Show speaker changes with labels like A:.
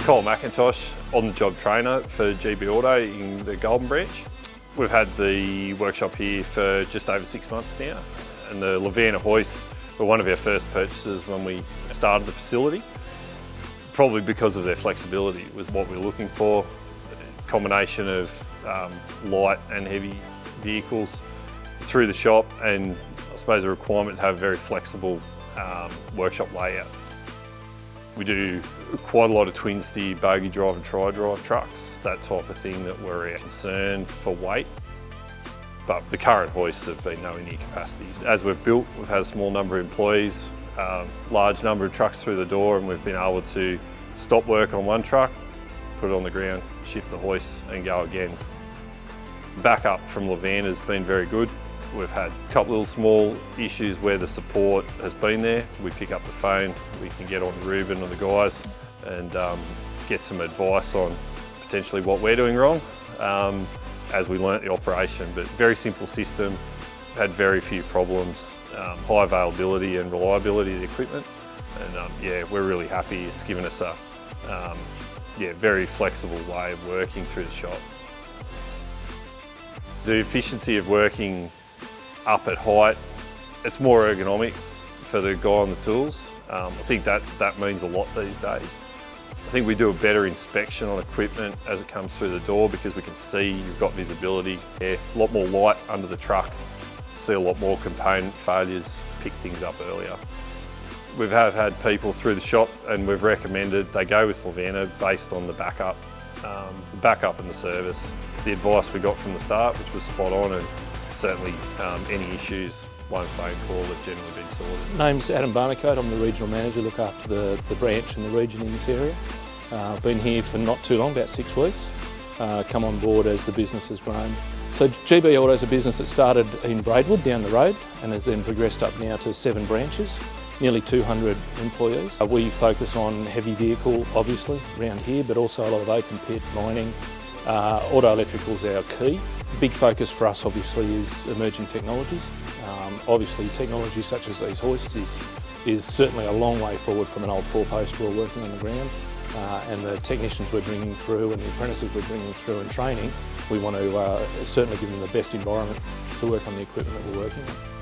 A: Kyle McIntosh, on-the-job trainer for GB Auto in the Goulburn branch. We've had the workshop here for just over 6 months now, and the Levanta hoists were one of our first purchases when we started the facility. Probably because of their flexibility was what we were looking for. A combination of light and heavy vehicles through the shop, and I suppose a requirement to have a very flexible workshop layout. We do quite a lot of twin steer, bogie drive and tri-drive trucks, that type of thing that we're concerned for weight. But the current hoists have been nowhere near capacity. As we've built, we've had a small number of employees, large number of trucks through the door, and we've been able to stop work on one truck, put it on the ground, shift the hoist and go again. Backup from Levanta has been very good. We've had a couple of small issues where the support has been there. We pick up the phone, we can get on Ruben or the guys and get some advice on potentially what we're doing wrong as we learnt the operation. But very simple system, had very few problems, high availability and reliability of the equipment. And yeah, we're really happy. It's given us a very flexible way of working through the shop. The efficiency of working up at height, it's more ergonomic for the guy on the tools. I think that means a lot these days. I think we do a better inspection on equipment as it comes through the door because we can see you've got visibility. Yeah, a lot more light under the truck, see a lot more component failures, pick things up earlier. We have had people through the shop and we've recommended they go with Levanta based on the backup and the service. The advice we got from the start, which was spot on, and certainly any issues, one phone call have generally been sorted.
B: Name's Adam Barnacote. I'm the Regional Manager, look after the branch and the region in this area. I've been here for not too long, about 6 weeks. Come on board as the business has grown. So GB Auto is a business that started in Braidwood down the road and has then progressed up now to 7 branches, nearly 200 employees. We focus on heavy vehicle, obviously, around here, but also a lot of open pit mining. Auto electrical is our key. Big focus for us obviously is emerging technologies. Obviously technology such as these hoists is certainly a long way forward from an old 4-post wheel working on the ground, and the technicians we're bringing through and the apprentices we're bringing through and training, we want to certainly give them the best environment to work on the equipment that we're working on.